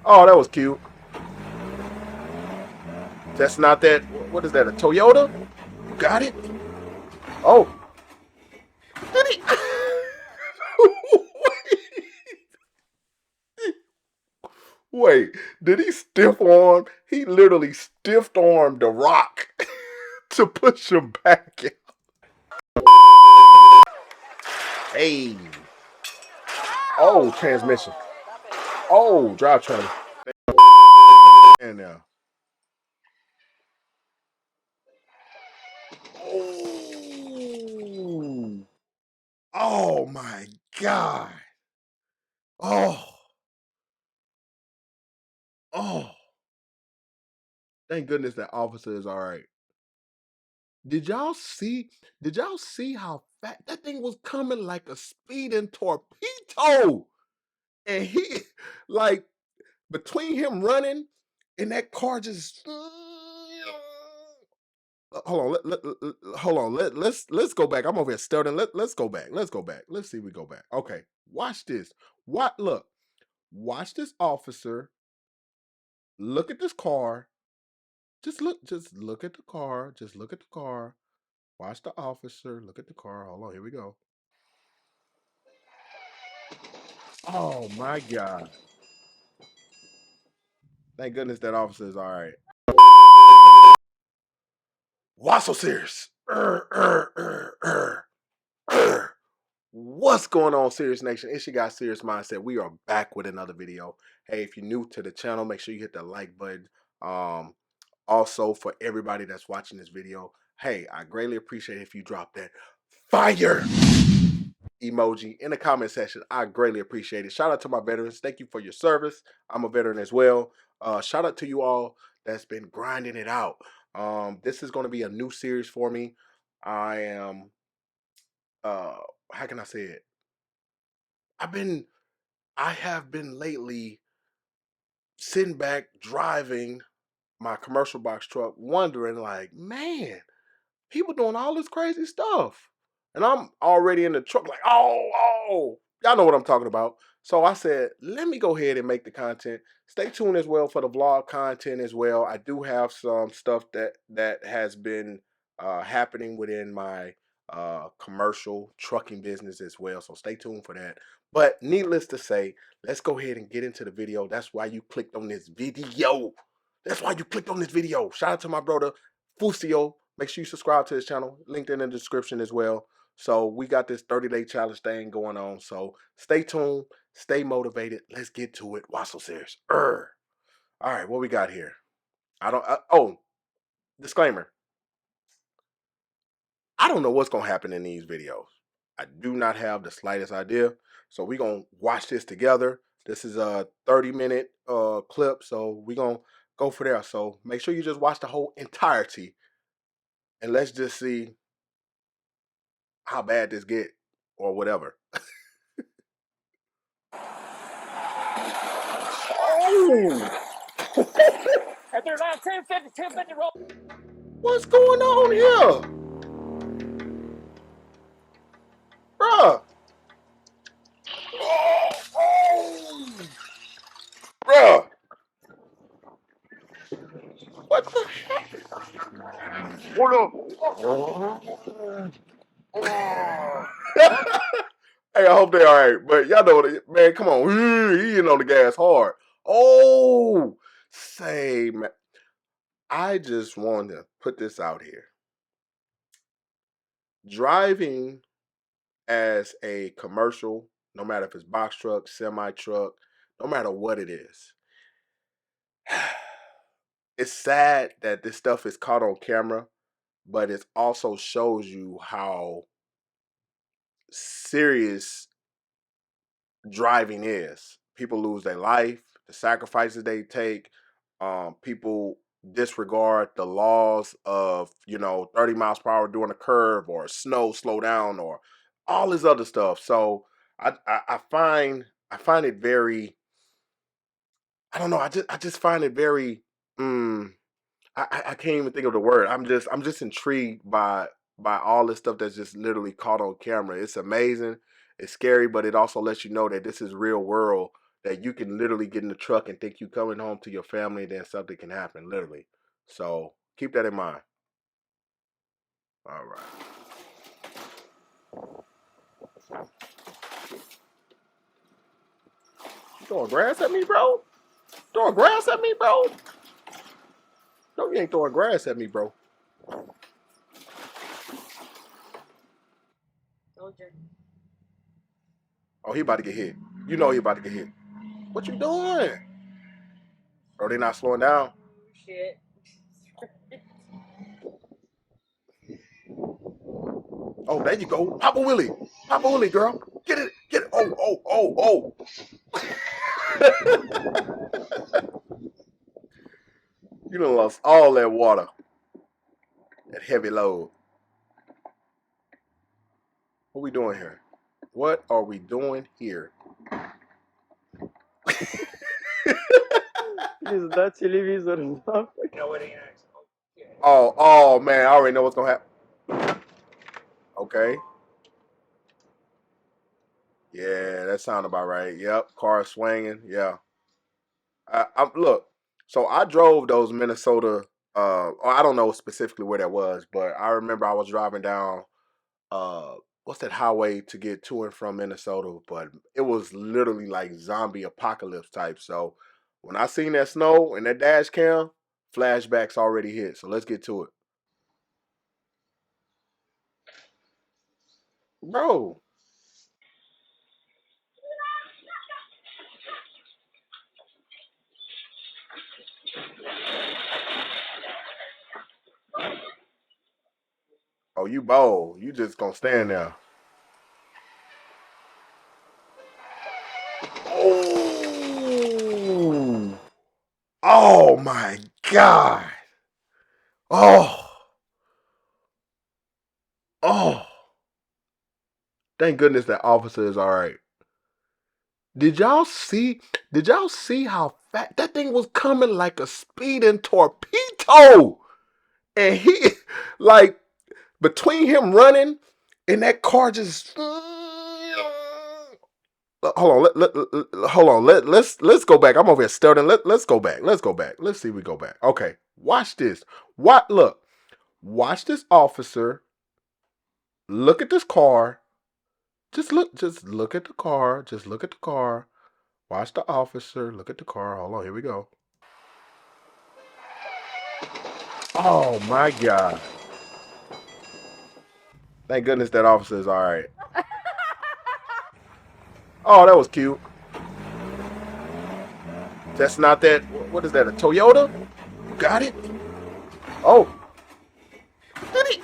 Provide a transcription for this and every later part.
Oh, that was cute. That's not that. What is that? A Toyota? You got it? Oh, did he? Wait, did he stiff arm? He literally stiff armed the rock to push him back. Hey. Oh, transmission. Oh, drivetrain. And now. Oh. Oh my God. Oh. Oh. Thank goodness that officer is all right. Did y'all see? Did y'all see how fat that thing was coming like a speeding torpedo? And he, like, between him running and that car just. Hold on, hold on. Let's go back. I'm over here stuttering. Let's go back. Let's go back. Let's see. We go back. Okay, watch this. What? Look, watch this officer. Look at this car. Just look. Just look at the car. Just look at the car. Watch the officer. Look at the car. Hold on. Here we go. Oh my God. Thank goodness that officer is all right. Why so serious? What's going on, Serious Nation? It's your guy, Serious Mindset. We are back with another video. Hey, if you're new to the channel, make sure you hit that like button. Also, for everybody that's watching this video, hey, I greatly appreciate if you drop that fire emoji in the comment section. I greatly appreciate it. Shout out to my veterans. Thank you for your service. I'm a veteran as well. Shout out to you all that's been grinding it out. This is going to be a new series for me. I am, how can I say it? I have been lately sitting back driving my commercial box truck, wondering, like, man, people doing all this crazy stuff. And I'm already in the truck, like, oh, y'all know what I'm talking about. So I said, let me go ahead and make the content. Stay tuned as well for the vlog content as well. I do have some stuff that has been happening within my commercial trucking business as well. So stay tuned for that. But needless to say, let's go ahead and get into the video. That's why you clicked on this video. That's why you clicked on this video. Shout out to my brother, FUUSH. Make sure you subscribe to his channel. Linked in the description as well. So we got this 30-day challenge thing going on. So stay tuned. Stay motivated. Let's get to it. Why so serious? All right, what we got here? Oh, disclaimer. I don't know what's going to happen in these videos. I do not have the slightest idea. So we're going to watch this together. This is a 30-minute clip. So we're going to go for there. So make sure you just watch the whole entirety. And let's just see how bad this get or whatever. Oh! At their 1050 roll. What's going on here? Bruh. Oh! Bruh. What the heck? What up? Hey, I hope they all right. But y'all know what, man, come on. He in on the gas hard. Oh! Say, man. I just wanted to put this out here. Driving as a commercial, no matter if it's box truck, semi truck, no matter what it is, it's sad that this stuff is caught on camera, but it also shows you how serious driving is. People lose their life, the sacrifices they take. People disregard the laws of 30 miles per hour during a curve, or slow down, or all this other stuff. So I find it very, I don't know, I just find it very I can't even think of the word. I'm just intrigued by all this stuff that's just literally caught on camera. It's amazing. It's scary, but it also lets you know that this is real world. that you can literally get in the truck and think you coming home to your family, and then something can happen, literally. So keep that in mind. All right. You throwing grass at me, bro? Throwing grass at me, bro? No, you ain't throwing grass at me, bro. Oh, he about to get hit. You know he about to get hit. What you doing? Bro, they not slowing down. Shit. Oh, there you go. Papa Willie. Papa Willie, girl. Get it. Get it. Oh, oh, oh, oh. You done lost all that water. That heavy load. What we doing here? What are we doing here? Please, the television. Oh, man. I already know what's going to happen. Okay. Yeah, that sound about right. Yep. Car swinging. Yeah. Look, so I drove those Minnesota. I don't know specifically where that was, but I remember I was driving down what's that highway to get to and from Minnesota, but it was literally like zombie apocalypse type. So when I seen that snow and that dash cam, flashbacks already hit. So let's get to it. Bro. Oh, you bold. You just gonna stand there. Oh. Oh my God. Oh. Oh. Thank goodness that officer is all right. Did y'all see? Did y'all see how fat that thing was coming like a speeding torpedo? And he, like, between him running and that car just. Hold on, hold on. Let's go back. I'm over here stuttering. Let's go back. Let's go back. Let's see if we go back. Okay, watch this. What? Look, watch this officer. Look at this car. Just look. Just look at the car. Just look at the car. Watch the officer. Look at the car. Hold on. Here we go. Oh my God. Thank goodness that officer is all right. Oh, that was cute. That's not that. What is that? A Toyota? Got it. Oh, did he?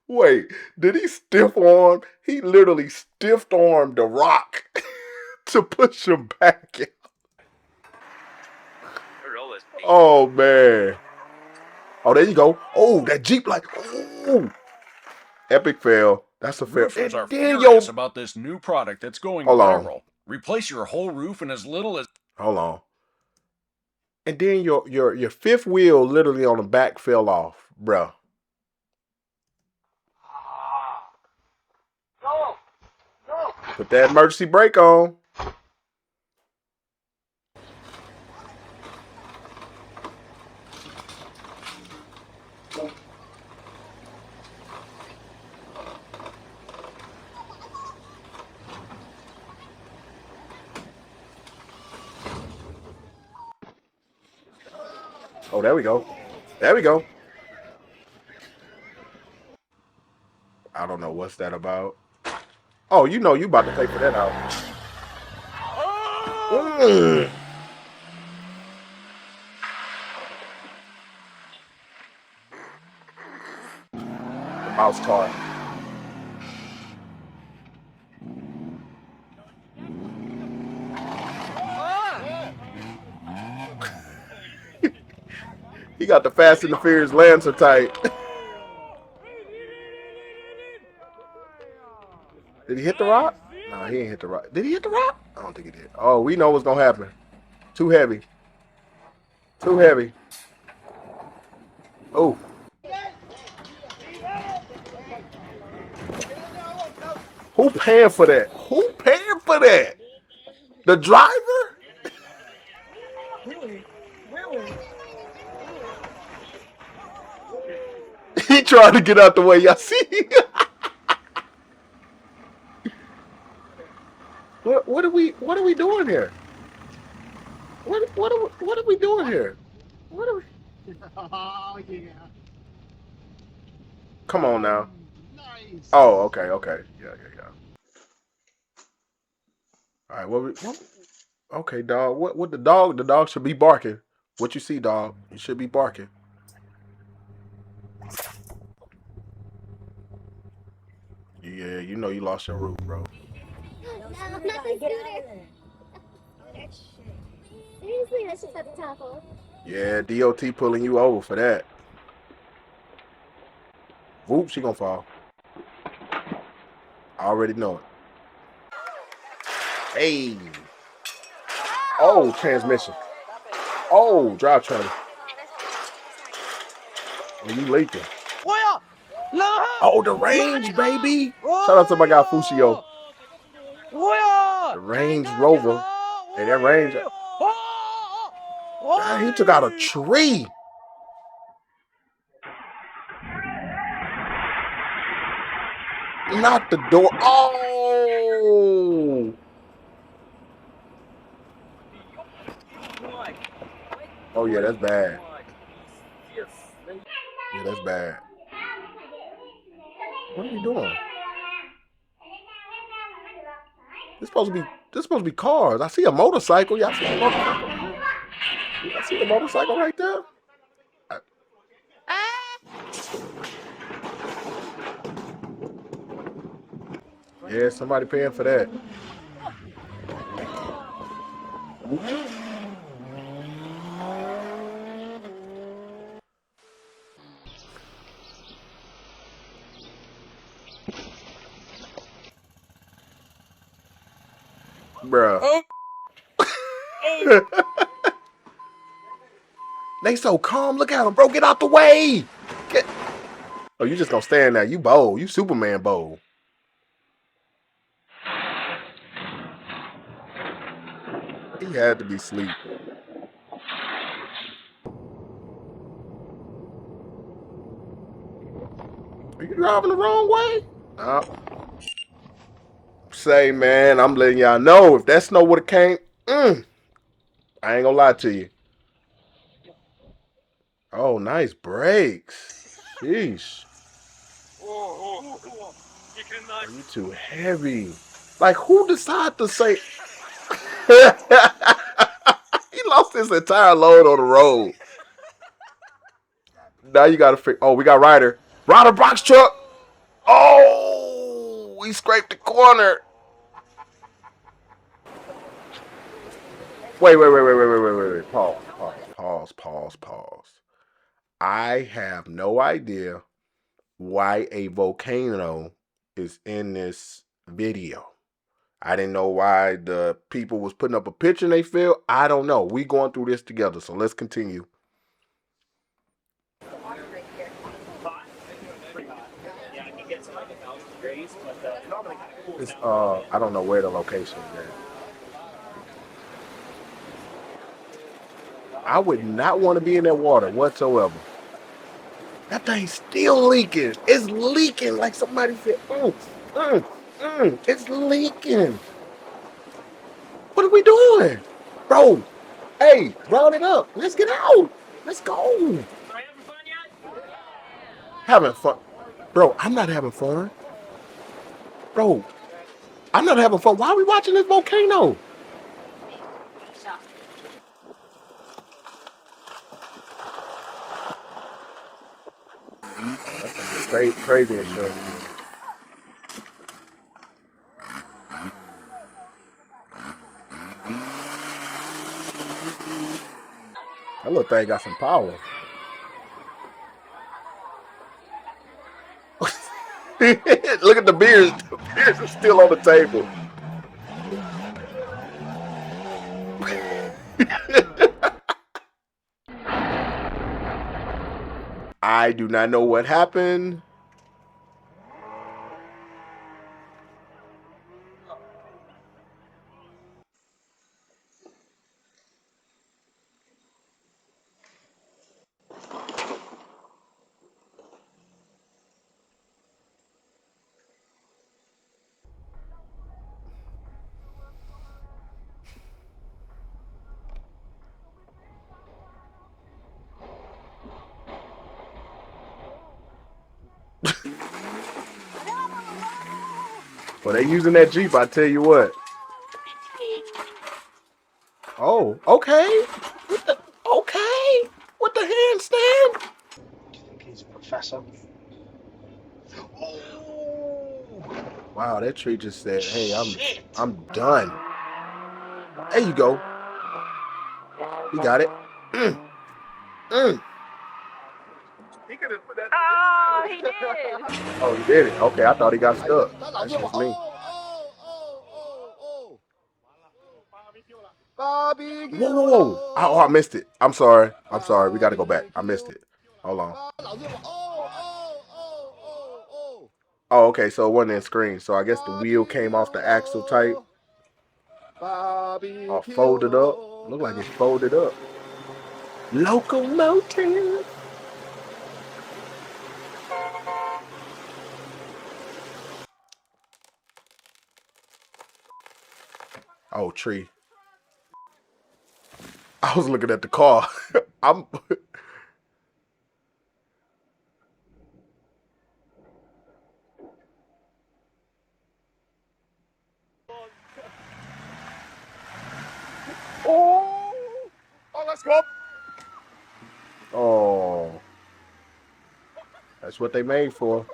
Wait, did he stiff arm? He literally stiff armed the rock to push him back. Oh man. Oh, there you go. Oh, that Jeep like. Oh, epic fail. That's a fail. Roofers are then furious about this new product that's going Hold viral. on. Replace your whole roof in as little as. Hold on. And then your fifth wheel literally on the back fell off, bruh. Put that emergency brake on. Oh, there we go. There we go. I don't know what's that about. Oh, you know you about to pay for that out. The mouse car. He got the Fast and the Furious Lancer type. Did he hit the rock? No, he ain't hit the rock. Did he hit the rock? I don't think he did. Oh, we know what's gonna happen. Too heavy. Too heavy. Oh. Who paying for that? Who paying for that? The driver? He trying to get out the way. Y'all see? What are we doing here? What are we doing here? What are we? Oh yeah. Come on now. Nice. Oh, okay. Yeah. All right, okay, dog. What the dog? The dog should be barking. What you see, dog? You should be barking. Yeah, you know you lost your root, bro. No, not the scooter. Seriously, that's just at the top of. Yeah, DOT pulling you over for that. Whoop, she gonna fall. I already know it. Hey. Oh, transmission. Oh, drive trailer. Oh, you leaking. Oh, the range, baby. Shout out to my guy Fushio. The Range Rover. Hey, that Range. God, he took out a tree. Not the door. Oh. Oh, yeah, that's bad. Yeah, that's bad. What are we doing? This supposed to be cars. I see a motorcycle. Y'all see a motorcycle right here? I see a motorcycle right there. Yeah, somebody paying for that. Bruh. They so calm. Look at them, bro. Get out the way. Oh, you just gonna stand there. You bold. You Superman bold. He had to be asleep. Are you driving the wrong way? Say, man, I'm letting y'all know if that snow would have came, I ain't gonna lie to you. Oh, nice brakes. Sheesh. Are you too heavy? Like, who decided to say? He lost his entire load on the road. Now you gotta fix. Oh, we got Ryder. Ryder box truck. Oh, we scraped the corner. Wait. Pause. I have no idea why a volcano is in this video. I didn't know why the people was putting up a picture in they field. I don't know. We going through this together, so let's continue. It's, I don't know where the location is at. I would not want to be in that water whatsoever. That thing's still leaking. It's leaking like somebody said. It's leaking. What are we doing? Bro, hey, round it up. Let's get out. Let's go. Having fun. Bro, I'm not having fun. Bro, I'm not having fun. Why are we watching this volcano? That's crazy and shit. That little thing got some power. Look at the beers. The beers are still on the table. I do not know what happened. Well, they using that Jeep, I tell you what. Oh, okay. Okay. With the handstand. Do you think he's a professor? Oh, Wow, that tree just said, "Hey, shit. I'm done." There you go. He got it. Mm, mm. He could have put that. Oh, he did. Oh, he did it. Okay, I thought he got stuck. That's just me. Whoa, whoa, whoa. Oh, I missed it. I'm sorry. I'm sorry. We got to go back. I missed it. Hold on. Oh, okay. So it wasn't in screen. So I guess the wheel came off the axle type. Or folded up. Look like it's folded up. Locomotive. Oh, tree. I was looking at the car. I'm. Oh, let's go. Oh, that's what they made for.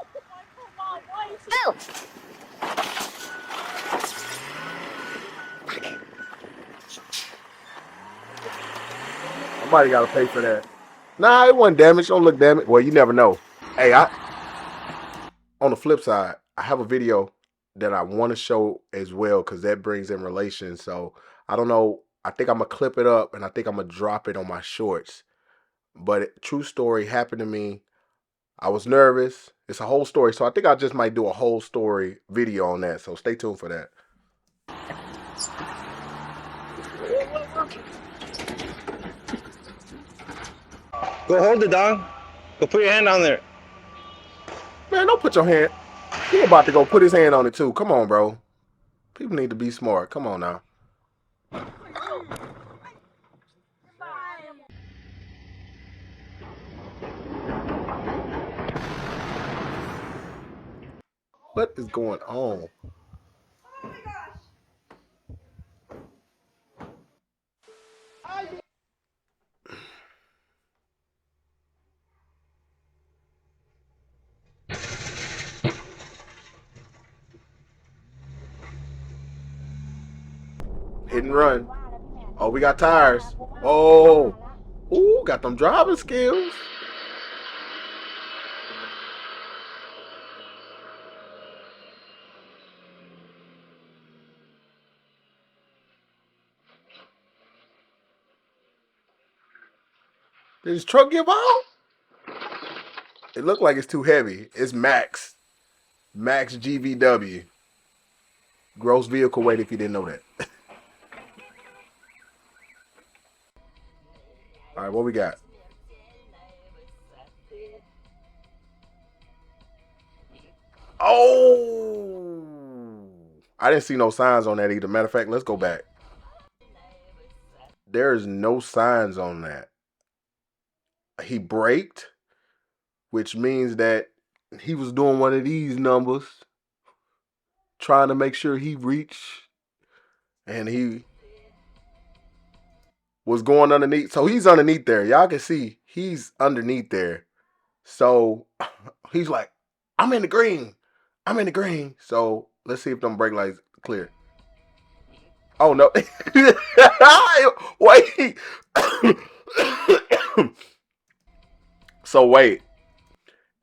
Somebody got to pay for that. Nah, it wasn't damaged. Don't look damaged. Well, you never know. Hey, on the flip side, I have a video that I want to show as well because that brings in relation. So I don't know. I think I'm gonna clip it up and I think I'm gonna drop it on my shorts. But true story happened to me. I was nervous. It's a whole story. So I think I just might do a whole story video on that. So stay tuned for that. Go hold it down. Go put your hand on there. Man, don't put your hand. He about to go put his hand on it too. Come on, bro. People need to be smart. Come on now. What is going on? Hit and run. Oh, we got tires. Oh. Ooh, got them driving skills. Did his truck give out? It looked like it's too heavy. It's max. Max GVW. Gross vehicle weight if you didn't know that. All right, what we got? Oh! I didn't see no signs on that either. Matter of fact, let's go back. There is no signs on that. He braked, which means that he was doing one of these numbers, trying to make sure he reached, and he was going underneath. So he's underneath there. Y'all can see he's underneath there. So he's like, I'm in the green. I'm in the green. So let's see if them brake lights clear. Oh, no. Wait. So wait.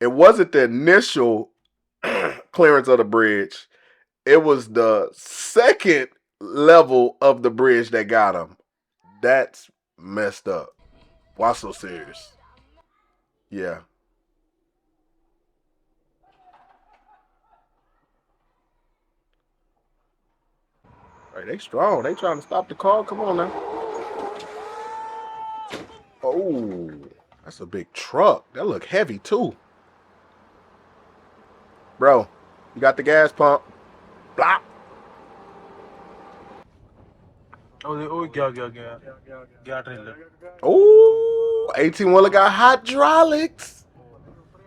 It wasn't the initial clearance of the bridge. It was the second level of the bridge that got him. That's messed up. Why so serious? Yeah. Right, they strong. They trying to stop the car. Come on now. Oh, that's a big truck. That look heavy too. Bro, you got the gas pump. Blah. Oh, gya trailer. Oh, 18-wheeler got hydraulics.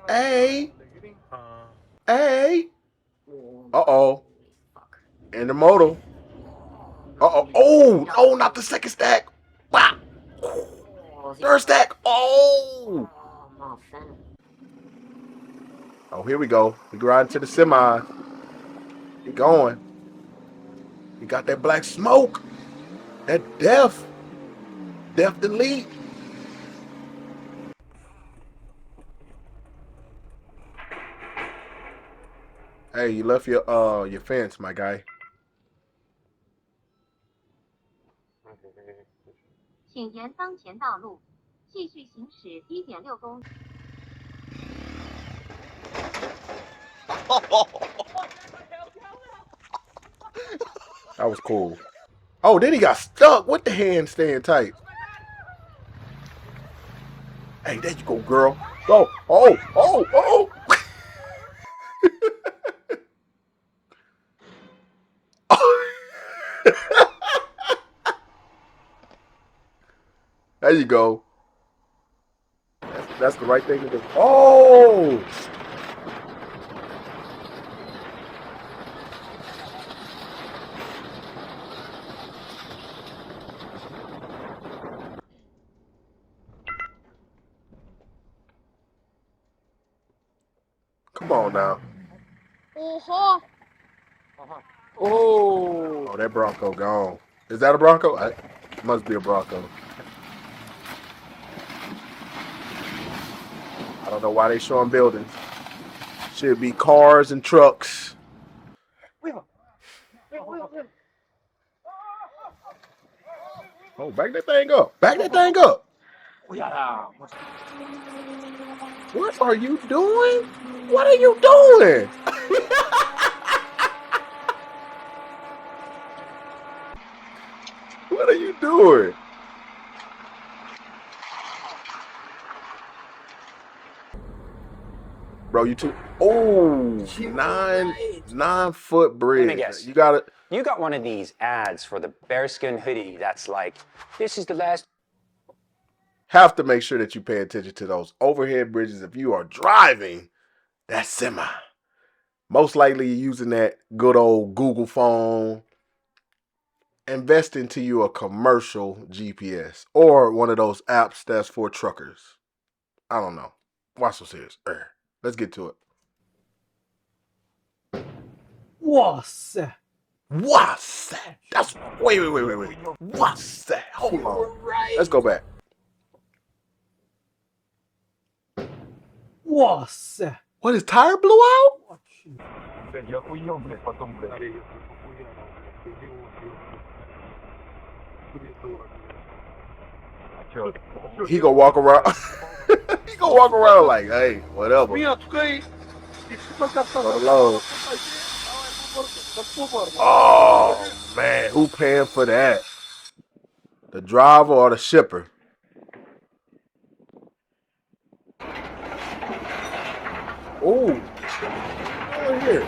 Hey, हाँ hey. Uh-oh. In the motor. Uh-oh. Oh, oh, not the second stack. Wow. Third stack. Oh. Oh, here we go. We riding to the semi. He going. He got that black smoke. That death. Death delete. Hey, you left your fence, my guy. 请沿当前道路继续行驶1.6公里。That was cool. Oh, then he got stuck with the hand staying tight. Hey, there you go, girl. Go. Oh, oh, oh. There you go. That's the right thing to do. Oh! Come on now. Oh, Oh, that Bronco gone. Is that a Bronco? It must be a Bronco. I don't know why they showing buildings. Should be cars and trucks. Oh, back that thing up. Back that thing up. What are you doing? What are you doing? What are you doing? Bro, you too. Oh, 9-foot bridge. Let me guess. You got it. You got one of these ads for the bearskin hoodie that's like, this is the last. Have to make sure that you pay attention to those overhead bridges if you are driving that semi. Most likely you're using that good old Google phone. Invest into you a commercial GPS or one of those apps that's for truckers. I don't know. Watch some serious. Let's get to it. What's that? What's that? That's wait. What's that? Hold on. Let's go back. What's that? What, his tire blew out? He gonna walk around. He gonna walk around like, hey, whatever. Oh man, who paying for that? The driver or the shipper? Oh, here.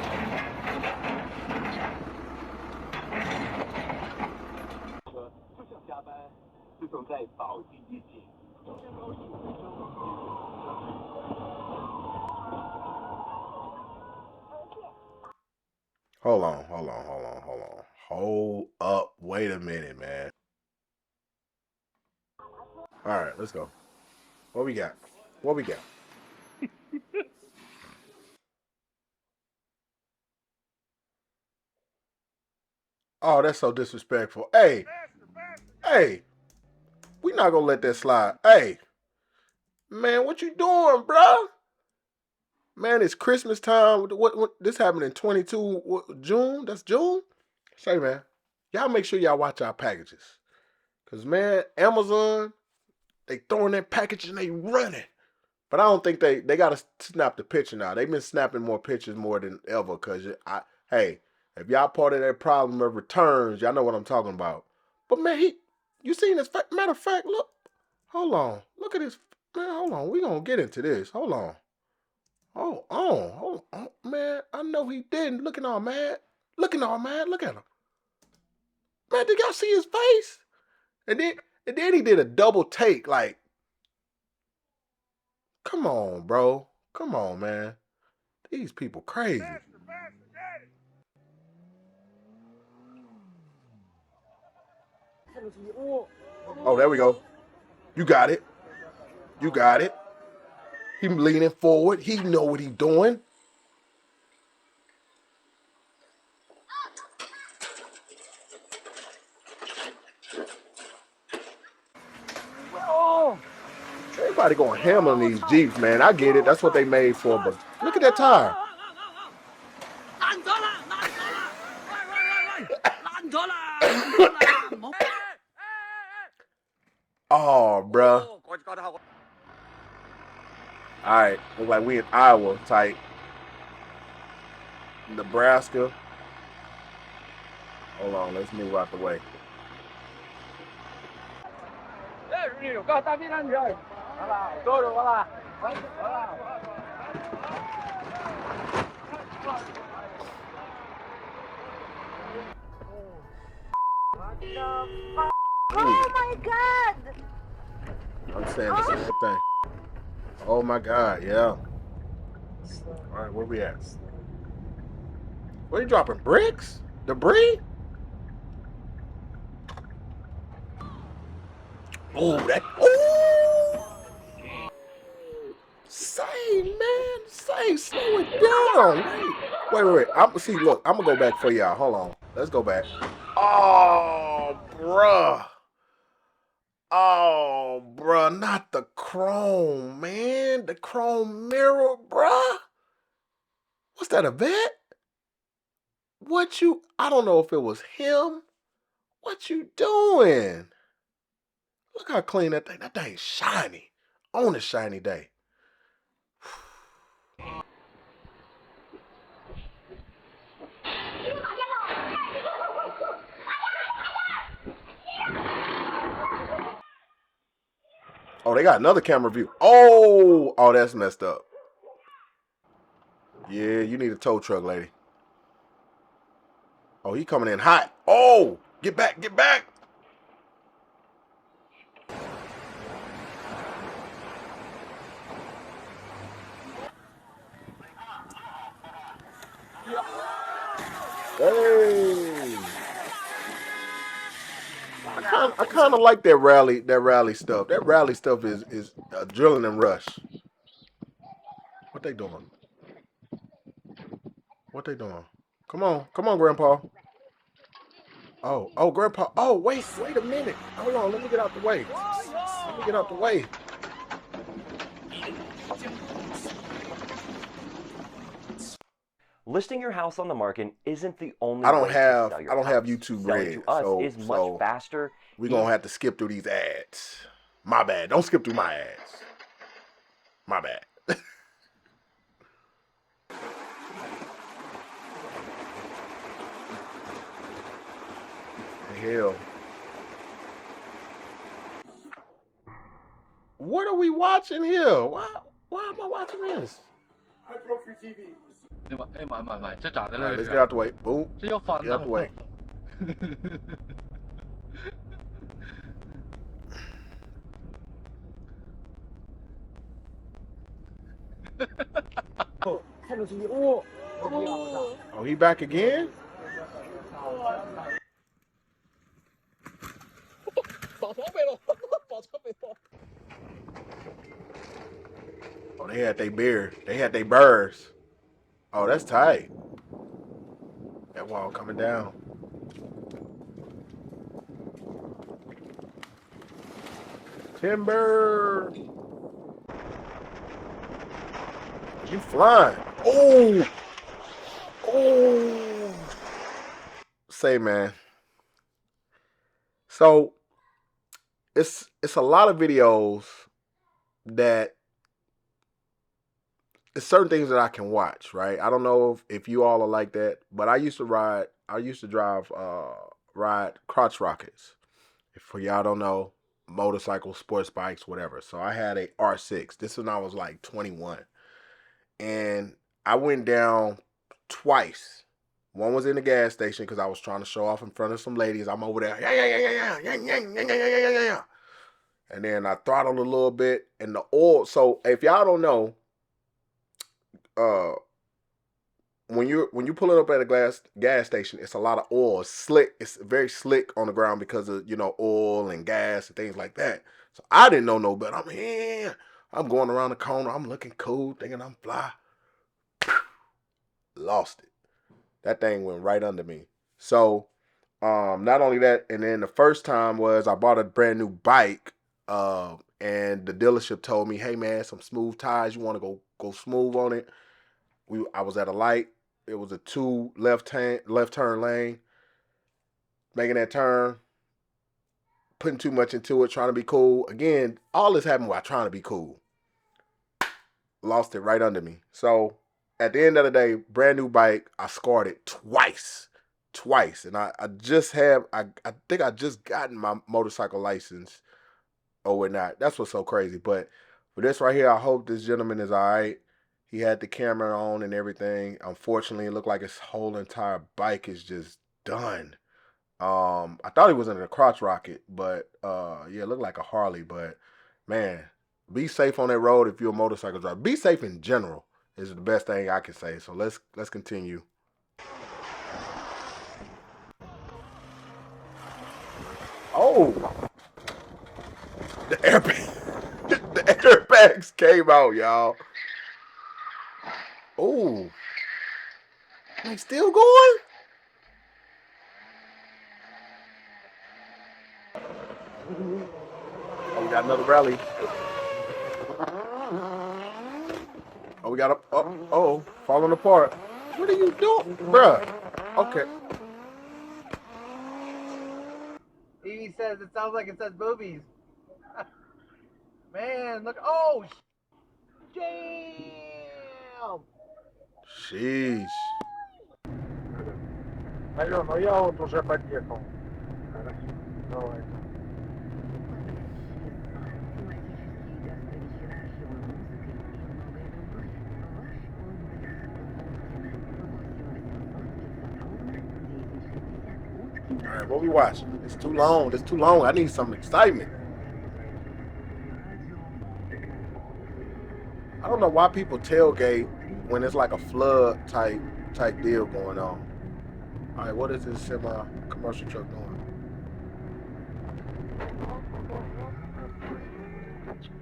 Hold on. Hold up. Wait a minute, man. All right, let's go. What we got? Oh, that's so disrespectful. Hey, we not gonna let that slide. Hey, man, what you doing, bro? Man, it's Christmas time. What this happened in 22 June? That's June? Say, man, y'all make sure y'all watch our packages. Cause man, Amazon, they throwing that package and they running. But I don't think they gotta snap the picture now. They've been snapping more pictures more than ever. Cause hey, if y'all part of that problem of returns, y'all know what I'm talking about. But man, you seen this? Matter of fact, look, hold on, look at this, man. Hold on, we gonna get into this. Hold on, man. I know he didn't. Looking all mad. Look at him, man. Did y'all see his face? And then he did a double take, like. Come on, bro. Come on, man. These people crazy. Oh, there we go. You got it. You got it. He leaning forward. He know what he doing. Everybody going ham on these Jeeps, man. I get it. That's what they made for. But look at that tire. Oh, bruh. All right. Look like we in Iowa type. Nebraska. Hold on. Let's move out the way. Oh my god! I'm saying the same thing. Oh my God, yeah. All right, where we at? What are you dropping? Bricks? Debris? Oh, that. Oh! Say, man. Say, slow it down. Wait. See, look, I'm going to go back for y'all. Hold on. Let's go back. Oh, bruh. Oh, bruh. Not the chrome, man. The chrome mirror, bruh. What's that, a vet? I don't know if it was him. What you doing? Look how clean that thing. That thing's shiny. On a shiny day. Oh, they got another camera view. Oh, that's messed up. Yeah, you need a tow truck, lady. Oh, he coming in hot. Oh, get back, get back. Hey. I kind of like that rally stuff. That rally stuff is adrenaline rush. What they doing? What they doing? Come on, Grandpa. Oh, Grandpa. Oh, wait a minute. Hold on, let me get out the way. Listing your house on the market isn't the only I don't way have to sell your house. YouTube Selling Red, to us so is much faster. we're gonna have to skip through these ads. My bad. Don't skip through my ads. My bad. Hell. What are we watching here? Why am I watching this? I broke your TV. 買，即係咋嘅 All right, 咧？ let's 其 get 實 out the way. Boom. 即係要翻 Get out 燈 the way. 看着TV，哦， Oh, he back again? Oh, they had their beer. They had their birds. Oh, that's tight. That wall coming down. Timber. You flying. Oh. Oh. Say, man. So it's a lot of videos that it's certain things that I can watch, right? I don't know if you all are like that, but I used to drive ride crotch rockets. If for y'all don't know, motorcycles, sports bikes, whatever. So I had a R6. This was when I was like 21. And I went down twice. One was in the gas station because I was trying to show off in front of some ladies. I'm over there, yeah. And then I throttled a little bit, and the oil. So if y'all don't know, when you pull it up at a gas station, it's a lot of oil. It's slick. It's very slick on the ground because of oil and gas and things like that. So I didn't know no better. I'm here. I'm going around the corner. I'm looking cool, thinking I'm fly. Lost it. That thing went right under me. So not only that, and then the first time was I bought a brand new bike, and the dealership told me, "Hey man, some smooth tires. You want to go smooth on it?" I was at a light. It was a 2 left turn lane. Making that turn, putting too much into it, trying to be cool. Again, all this happened while trying to be cool. Lost it right under me. So at the end of the day, brand new bike. I scored it twice, and I think I just gotten my motorcycle license or whatnot. That's what's so crazy. But for this right here, I hope this gentleman is all right. He had the camera on and everything. Unfortunately, it looked like his whole entire bike is just done. I thought he was in a crotch rocket, but yeah, it looked like a Harley. But man, be safe on that road if you're a motorcycle driver. Be safe in general is the best thing I can say. So let's continue. Oh, the airbag, the airbags came out, y'all. Oh, they still going? Oh, we got another rally. Oh, we got a falling apart. What are you doing, bruh? Okay. He says it sounds like it says boobies. Man, look. Oh, damn. Sheesh. Алена, ну я вот уже подъехал. Давай. All right, what we watching? It's too long. It's too long. I need some excitement. I don't know why people tailgate when it's like a flood type deal going on. All right, what is this semi-commercial truck doing?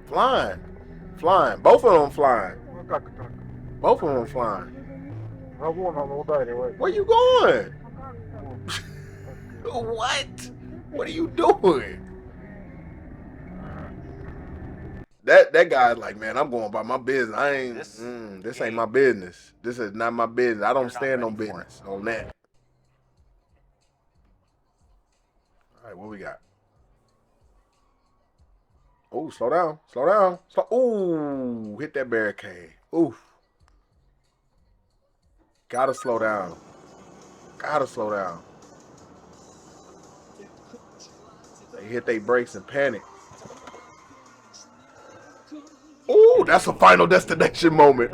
Flying. Both of them flying. Ну как так? Both of them flying. А вон он ударивает. Where you going? What? What are you doing? That guy's like, man, I'm going about my business. I ain't. This ain't my business. This is not my business. I don't stand on business on that. All right, what we got? Oh, slow down. Ooh, hit that barricade. Oof. Gotta slow down. They hit their brakes and panic. Ooh, that's a final destination moment.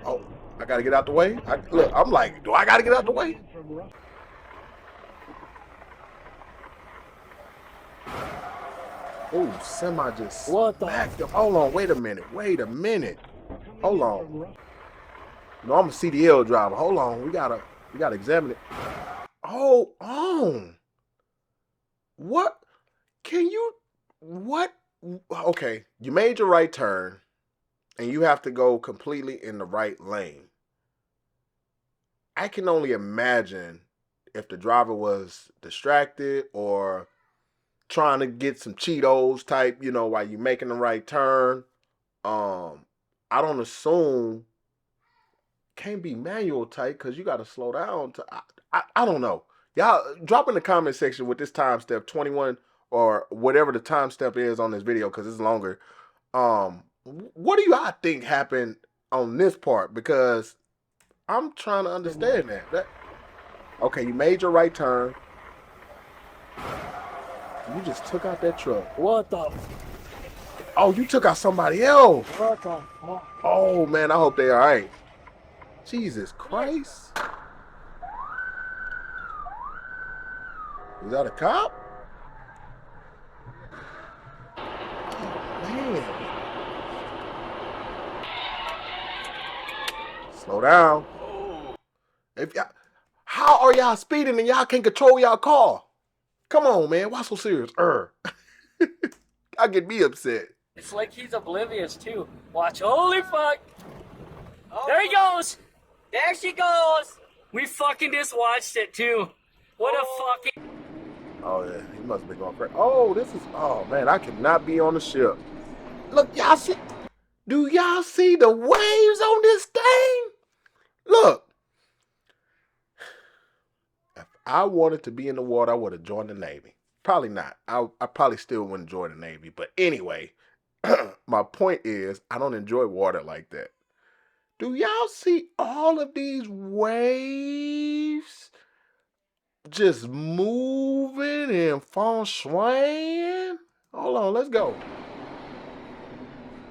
Oh, I gotta get out the way. Look, I'm like, do I gotta get out the way? Oh, semi just smacked him. Hold on, wait a minute. Hold on. No, I'm a CDL driver. Hold on, we gotta examine it. Hold on. What? Okay, you made your right turn, and you have to go completely in the right lane. I can only imagine if the driver was distracted or trying to get some Cheetos type, while you're making the right turn. I don't assume can't be manual type because you got to slow down. I don't know. Y'all drop in the comment section with this time step 21 or whatever the time step is on this video because it's longer. What do y'all think happened on this part? Because I'm trying to understand that. Okay, you made your right turn. You just took out that truck. What the? Oh, you took out somebody else. What the fuck? Oh, man, I hope they all right. Jesus Christ. Is that a cop? Oh, man. Slow down. If y'all, how are y'all speeding and y'all can't control y'all car? Come on, man. Why so serious? I get me upset. It's like he's oblivious too. Watch, holy fuck! Oh, there he goes! There she goes! We fucking just watched it too. What a fucking... Oh yeah, he must have been going crazy. Oh, this is, oh man, I cannot be on the ship. Look, y'all see, do y'all see the waves on this thing? Look. If I wanted to be in the water, I would have joined the Navy. Probably not. I probably still wouldn't join the Navy. But anyway, my point is, I don't enjoy water like that. Do y'all see all of these waves just moving and feng shuiing? Hold on, let's go.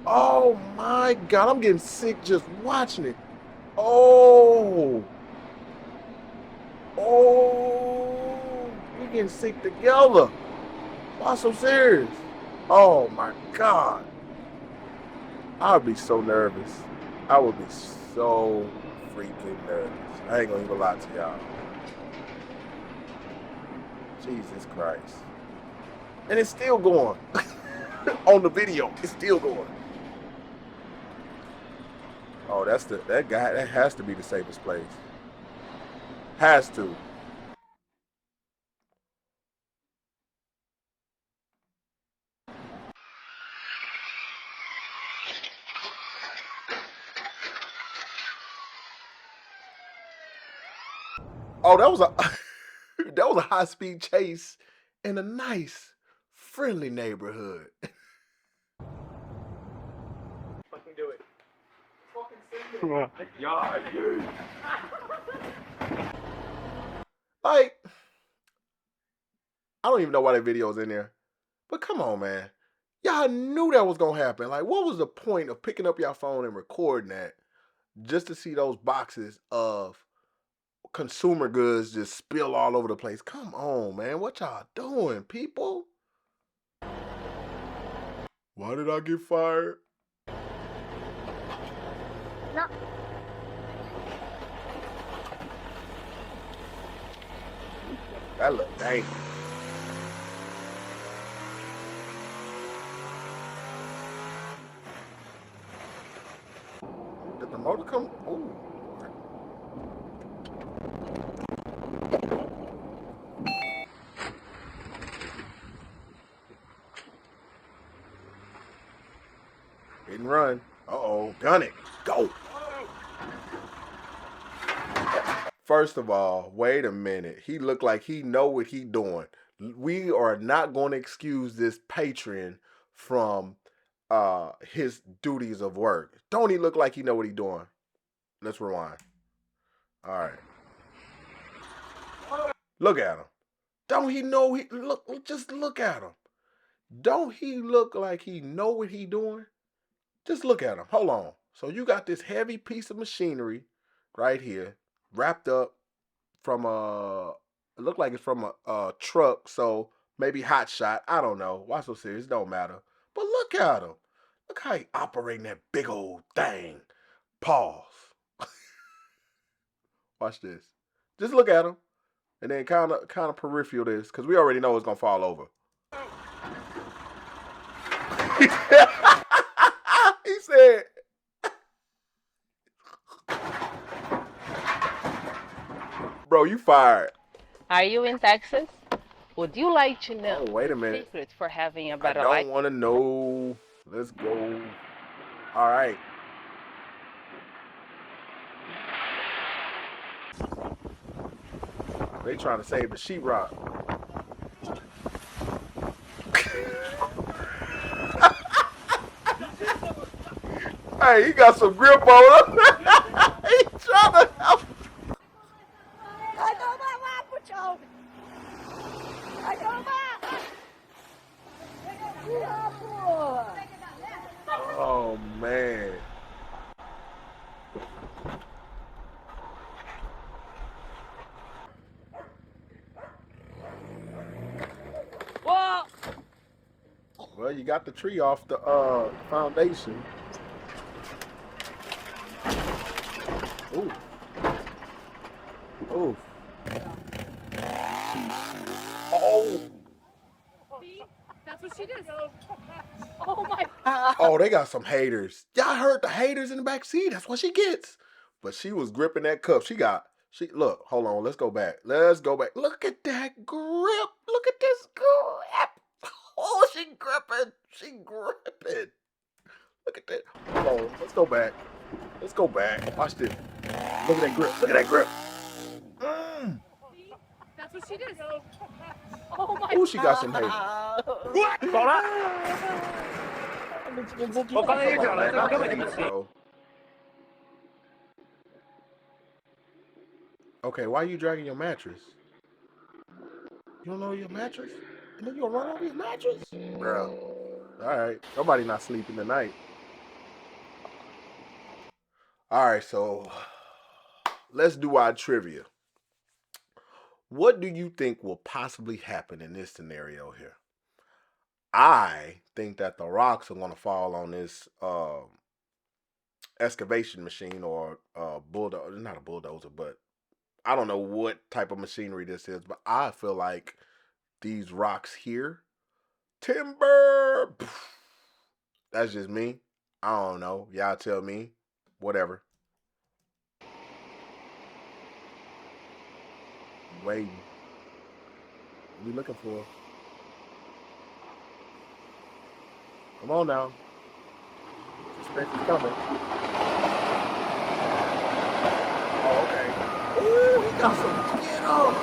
Oh my God, I'm getting sick just watching it. Oh, we getting sick together. Why so serious? Oh my God. I would be so nervous. I would be so freaking nervous. I ain't gonna even lie to y'all. Jesus Christ. And it's still going. On the video, it's still going. Oh, that guy, that has to be the safest place. Has to. Oh, that was a that was a high-speed chase in a nice, friendly neighborhood. Fucking do it. Like, I don't even know why that video's in there. But come on, man. Y'all knew that was gonna happen. Like, what was the point of picking up your phone and recording that just to see those boxes of consumer goods just spill all over the place? Come on, man. What y'all doing, people? Why did I get fired? No. That look dangerous. Did the motor come? Ooh. Hit and run. Uh-oh. Gun it. Go. First of all, wait a minute. He looked like he know what he doing. We are not going to excuse this patron from his duties of work. Don't he look like he know what he doing? Let's rewind. All right. Look at him. Don't he know he look? Just look at him. Don't he look like he know what he doing? Just look at him. Hold on. So you got this heavy piece of machinery right here, wrapped up from it looked like it's from a truck, so maybe hot shot. I don't know. Why so serious? Don't matter. But look at him. Look how he operating that big old thing. Pause. Watch this. Just look at him. And then kind of peripheral this, because we already know it's gonna fall over. He said, bro, you fired. Are you in Texas? Would you like to know Oh, wait a the minute. secret for having a I better life? don't want to know. Let's go. All right. They trying to save the sheetrock. Hey, he got some grip on him. He trying to help. Oh man. Whoa! Well, you got the tree off the foundation. Oof. Oh. See? That's what she does. Oh my. Oh, they got some haters. Y'all heard the haters in the back seat. That's what she gets. But she was gripping that cup. She look, hold on. Let's go back. Look at that grip. Look at this grip. Oh, she gripping. Look at that. Hold on. Let's go back. Watch this. Look at that grip. Mm. See? That's what she does. Oh my. Ooh, she got some haters. Bro. Okay, why are you dragging your mattress? You don't know your mattress? And then you gonna run over your mattress? Bro. Alright. Nobody not sleeping tonight. Alright, so let's do our trivia. What do you think will possibly happen in this scenario here? I think that the rocks are gonna fall on this excavation machine or bulldozer. Not a bulldozer, but I don't know what type of machinery this is, but I feel like these rocks here, timber. That's just me. I don't know. Y'all tell me. Whatever. Waiting. What we looking for? Come on now. Suspense is coming. Oh, okay. Ooh, he got some get up.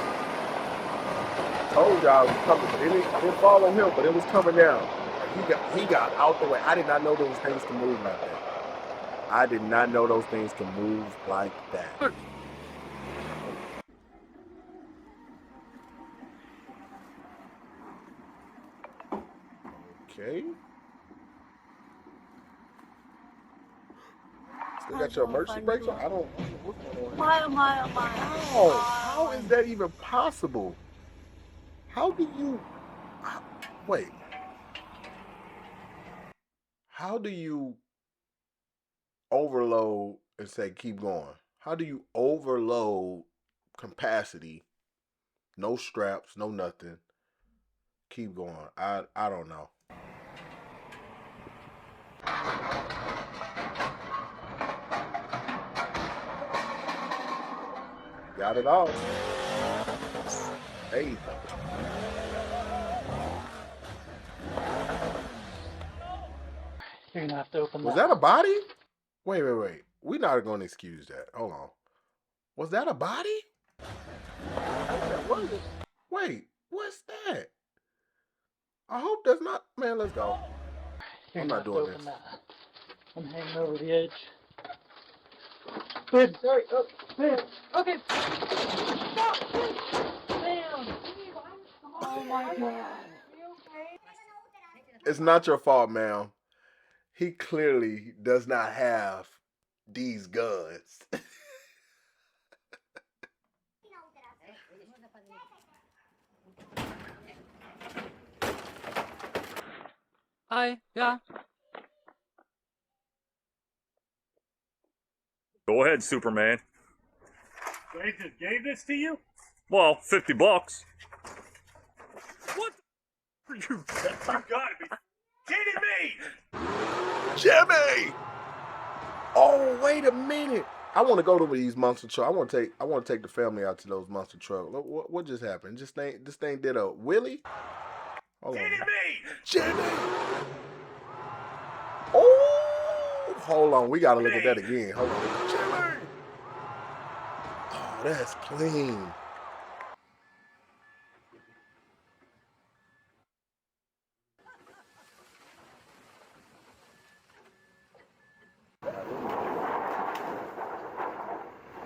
Told y'all it was coming, but it didn't fall on him, but it was coming down. He got out the way. I did not know those things can move like that. Okay. Still got your emergency brakes on? I don't know what's going on. How is that even possible? How do you wait? How do you overload and say keep going? How do you overload capacity? No straps, no nothing. Keep going. I don't know. Got it all. Hey. You're gonna have to open Was that a body? Wait. We're not going to excuse that. Hold on. Was that a body? What was it? Wait, what's that? I hope that's not. Man, let's go. I'm not doing this. I'm hanging over the edge. Babe, sorry. Oh, babe. Okay. Stop. Damn. Oh my God. It's not your fault, ma'am. He clearly does not have these guns. Hi. Yeah. Go ahead, Superman. They just gave this to you? Well, $50. What the you gotta be kidding me! Jimmy! Oh, wait a minute. I want to go to these monster trucks. I want to take the family out to those monster trucks. What just happened? This thing did a wheelie? Hold on. Kidding me! Jimmy! Oh, hold on. We gotta look at that again. Hold on. Jimmy! Oh, that's clean.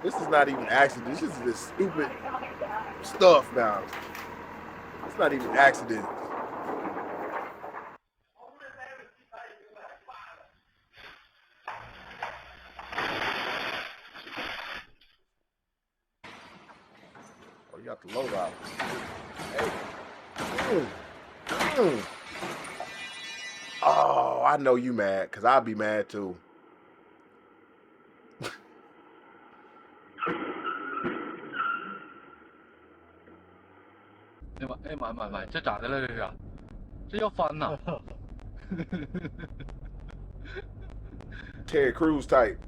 This is not even accident. This is this stupid stuff now. It's not even accident. Oh, you got the low rider. Hey. Oh, I know you mad, because I'll be mad too. 買，即係咋的咧？這是，這要翻呐！ Terry Crews type.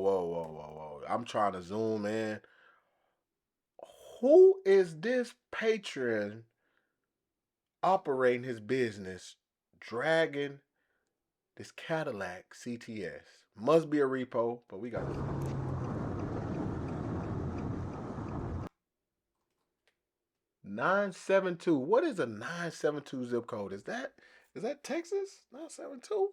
Whoa. I'm trying to zoom in. Who is this patron operating his business, dragging this Cadillac CTS? Must be a repo, but we got to see. 972. What is a 972 zip code? Is that Texas? 972?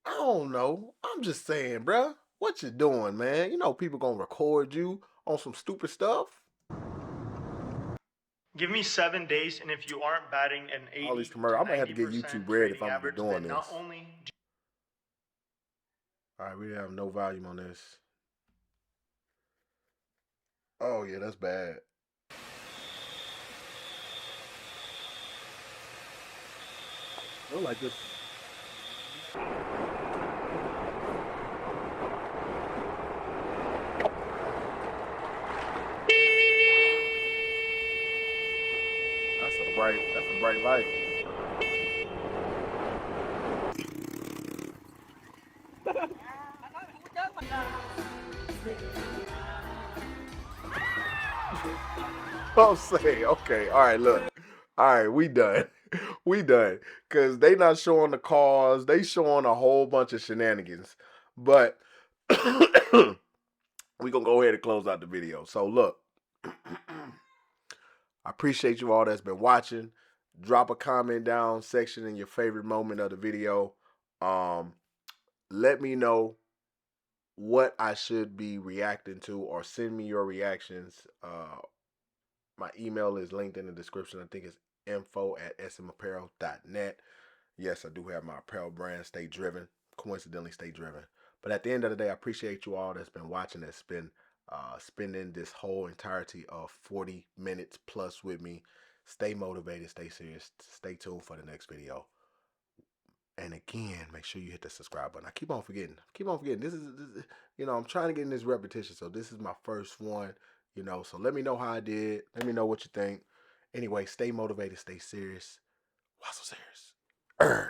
I don't know. I'm just saying, bruh. What you doing, man? You know people gonna record you on some stupid stuff. Give me 7 days, and if you aren't batting an 80 All these commercials. I might have to get 90% YouTube red if trading I'm average, doing then this. not only All right, we have no volume on this. Oh yeah, that's bad. Look like this. That's a bright light. I'm saying, okay, all right, look. All right, we done. We done. Cause they not showing the cars, they showing a whole bunch of shenanigans. But we gonna go ahead and close out the video. So look. I appreciate you all that's been watching. Drop a comment down section in your favorite moment of the video. Let me know what I should be reacting to, or send me your reactions. My email is linked in the description. I think it's info@smapparel.net. Yes, I do have my apparel brand, Stay Driven. Coincidentally, Stay Driven. But at the end of the day, I appreciate you all that's been watching, that's been spending this whole entirety of 40 minutes plus with me. Stay motivated, stay serious, stay tuned for the next video. And again, make sure you hit the subscribe button. I keep on forgetting. This is, I'm trying to get in this repetition. So this is my first one, so let me know how I did. Let me know what you think. Anyway, stay motivated, stay serious. Why so serious?